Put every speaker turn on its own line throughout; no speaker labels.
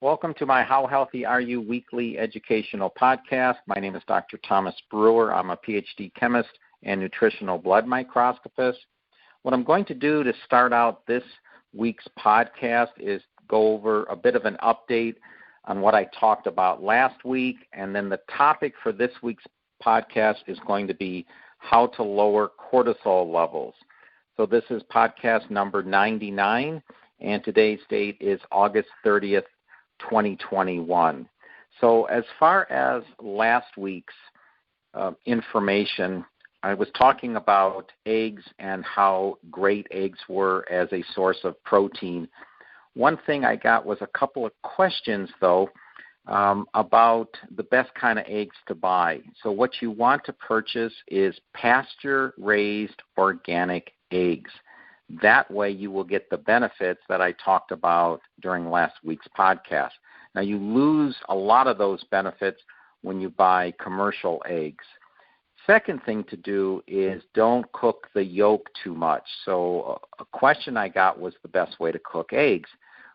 Welcome to my How Healthy Are You weekly educational podcast. My name is Dr. Thomas Brewer. I'm a PhD chemist and nutritional blood microscopist. What I'm going to do to start out this week's podcast is go over a bit of an update on what I talked about last week, and then the topic for this week's podcast is going to be how to lower cortisol levels. So this is podcast number 99, and today's date is August 30th, 2021. So as far as last week's information, I was talking about eggs and how great eggs were as a source of protein. One thing I got was a couple of questions, though, about the best kind of eggs to buy. So what you want to purchase is pasture-raised organic eggs. That way you will get the benefits that I talked about during last week's podcast. Now, you lose a lot of those benefits when you buy commercial eggs. Second thing to do is don't cook the yolk too much. So a question I got was the best way to cook eggs.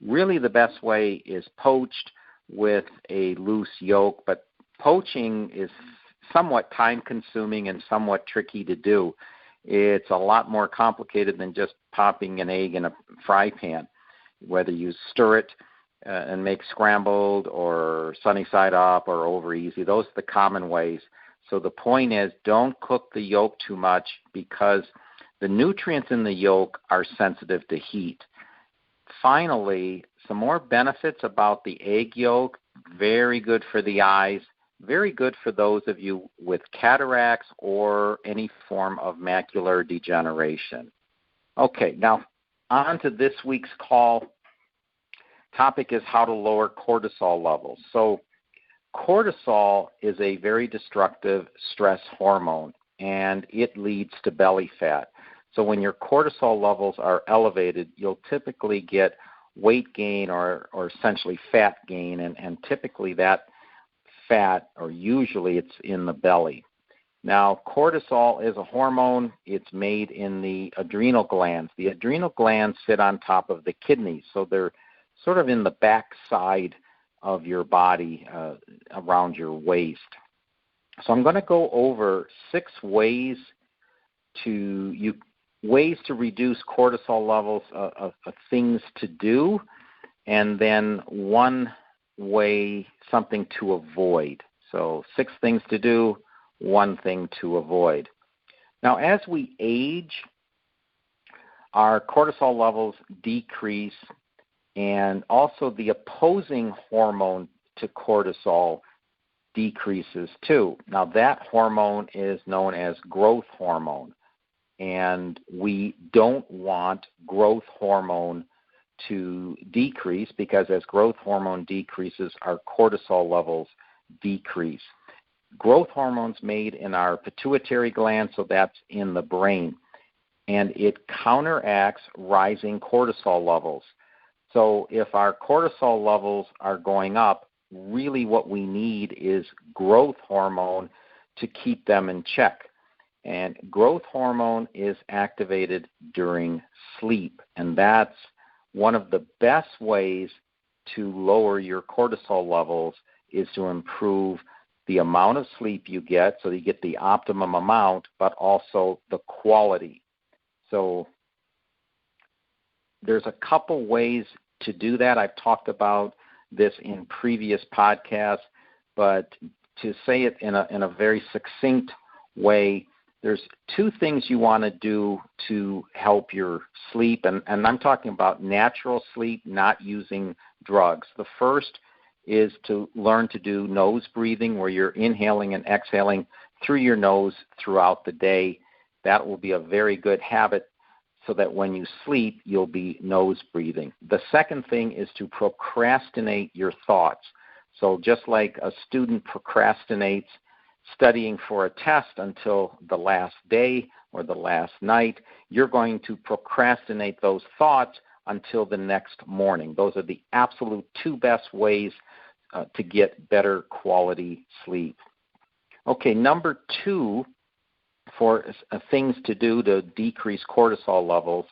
Really, the best way is poached with a loose yolk, but poaching is somewhat time-consuming and somewhat tricky to do. It's a lot more complicated than just popping an egg in a fry pan, whether you stir it and make scrambled or sunny side up or over easy. Those are the common ways. So the point is, don't cook the yolk too much because the nutrients in the yolk are sensitive to heat. Finally, some more benefits about the egg yolk. Very good for the eyes. Very good for those of you with cataracts or any form of macular degeneration. Okay, now on to this week's call. Topic is how to lower cortisol levels. So cortisol is a very destructive stress hormone, and it leads to belly fat. So when your cortisol levels are elevated, you'll typically get weight gain or essentially fat gain, and typically that fat, or usually it's in the belly. Now, cortisol is a hormone. It's made in the adrenal glands. The adrenal glands sit on top of the kidneys, so they're sort of in the back side of your body, around your waist. So I'm going to go over 6 ways to reduce cortisol levels, of things to do, and then one way, something to avoid. So 6 things to do, 1 thing to avoid. Now, as we age, our cortisol levels decrease, and also the opposing hormone to cortisol decreases too. Now, that hormone is known as growth hormone, and we don't want growth hormone to decrease because as growth hormone decreases, our cortisol levels decrease. Growth hormone's made in our pituitary gland, so that's in the brain, and it counteracts rising cortisol levels. So if our cortisol levels are going up, really what we need is growth hormone to keep them in check. And growth hormone is activated during sleep, and that's one of the best ways to lower your cortisol levels is to improve the amount of sleep you get, so you get the optimum amount, but also the quality. So there's a couple ways to do that. I've talked about this in previous podcasts, but to say it in a very succinct way, there's 2 things you want to do to help your sleep, and I'm talking about natural sleep, not using drugs. The first is to learn to do nose breathing, where you're inhaling and exhaling through your nose throughout the day. That will be a very good habit so that when you sleep, you'll be nose breathing. The second thing is to procrastinate your thoughts. So just like a student procrastinates studying for a test until the last day or the last night, you're going to procrastinate those thoughts until the next morning. Those are the absolute 2 best ways to get better quality sleep. Okay, number 2 for things to do to decrease cortisol levels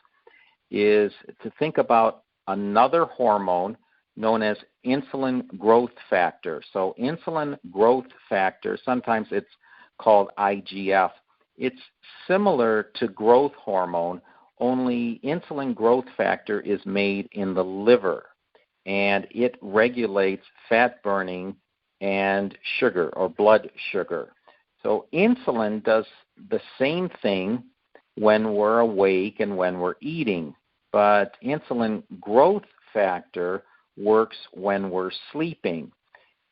is to think about another hormone known as insulin growth factor. So insulin growth factor, sometimes it's called IGF. It's similar to growth hormone, only insulin growth factor is made in the liver, and it regulates fat burning and sugar or blood sugar. So insulin does the same thing when we're awake and when we're eating, but insulin growth factor works when we're sleeping.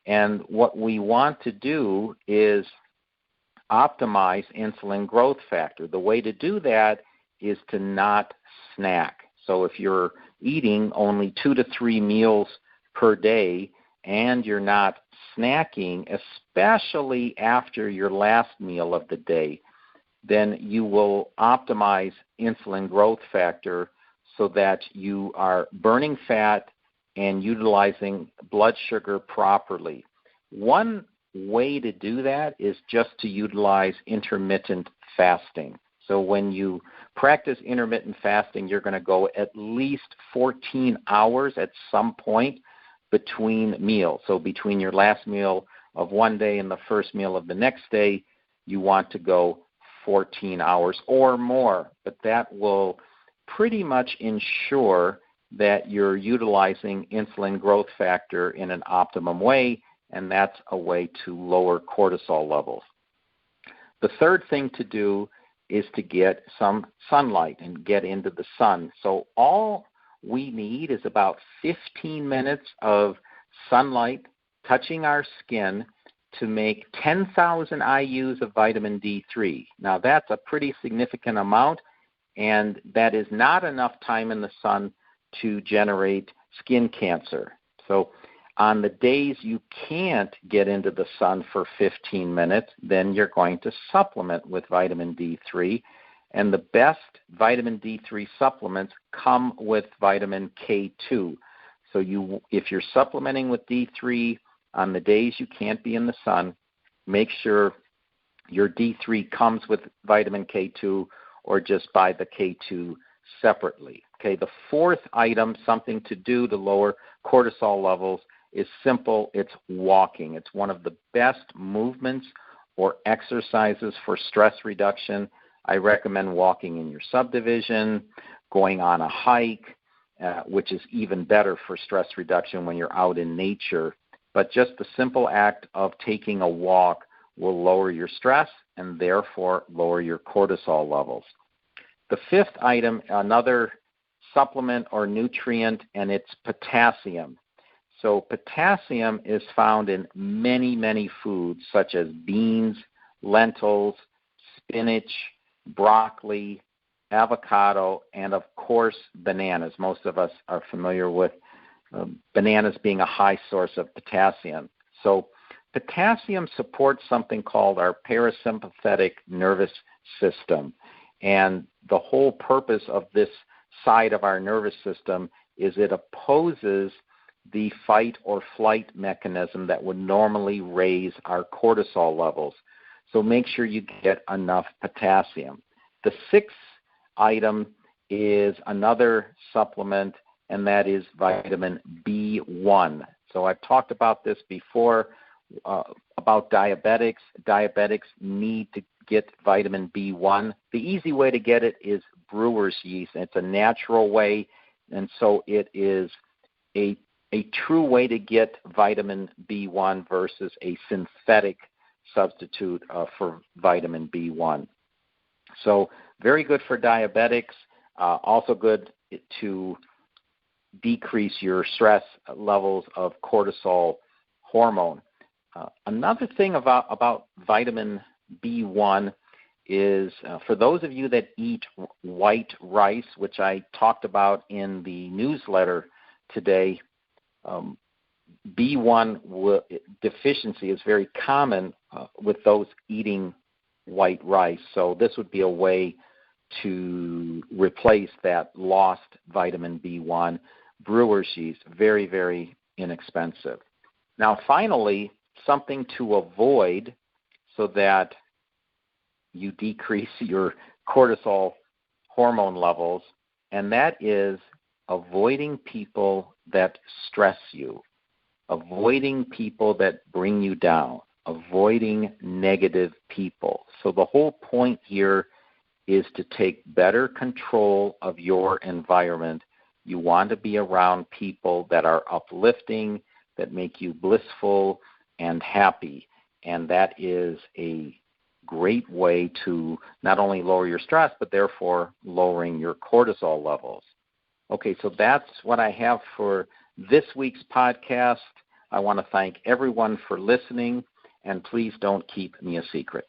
And what we want to do is optimize insulin growth factor. The way to do that is to not snack. So if you're eating only 2 to 3 meals per day and you're not snacking, especially after your last meal of the day, then you will optimize insulin growth factor so that you are burning fat and utilizing blood sugar properly. One way to do that is just to utilize intermittent fasting. So when you practice intermittent fasting, you're going to go at least 14 hours at some point between meals. So between your last meal of one day and the first meal of the next day, you want to go 14 hours or more. But that will pretty much ensure that you're utilizing insulin growth factor in an optimum way, and that's a way to lower cortisol levels. The third thing to do is to get some sunlight and get into the sun. So all we need is about 15 minutes of sunlight touching our skin to make 10,000 IUs of vitamin D3. Now that's a pretty significant amount, and that is not enough time in the sun to generate skin cancer. So on the days you can't get into the sun for 15 minutes, then you're going to supplement with vitamin D3. And the best vitamin D3 supplements come with vitamin K2. So if you're supplementing with D3 on the days you can't be in the sun, make sure your D3 comes with vitamin K2 or just buy the K2 separately. Okay, the fourth item, something to do to lower cortisol levels, is simple. It's walking. It's one of the best movements or exercises for stress reduction. I recommend walking in your subdivision, going on a hike, which is even better for stress reduction when you're out in nature. But just the simple act of taking a walk will lower your stress and therefore lower your cortisol levels. The fifth item, another supplement or nutrient, and it's potassium. So potassium is found in many, many foods such as beans, lentils, spinach, broccoli, avocado, and of course bananas. Most of us are familiar with bananas being a high source of potassium. So potassium supports something called our parasympathetic nervous system. And the whole purpose of this side of our nervous system is it opposes the fight or flight mechanism that would normally raise our cortisol levels. So make sure you get enough potassium. The sixth item is another supplement, and that is vitamin B1. So I've talked about this before about diabetics. Diabetics need to get vitamin B1. The easy way to get it is Brewer's yeast. It's a natural way, and so it is a true way to get vitamin B1 versus a synthetic substitute for vitamin B1. So very good for diabetics, also good to decrease your stress levels of cortisol hormone. Another thing about vitamin B1 is for those of you that eat white rice, which I talked about in the newsletter today, B1 deficiency is very common with those eating white rice. So this would be a way to replace that lost vitamin B1. Brewer's yeast, very, very inexpensive. Now, finally, something to avoid so that you decrease your cortisol hormone levels, and that is avoiding people that stress you, avoiding people that bring you down, avoiding negative people. So the whole point here is to take better control of your environment. You want to be around people that are uplifting, that make you blissful and happy. And that is a great way to not only lower your stress, but therefore lowering your cortisol levels. Okay, so that's what I have for this week's podcast. I want to thank everyone for listening, and please don't keep me a secret.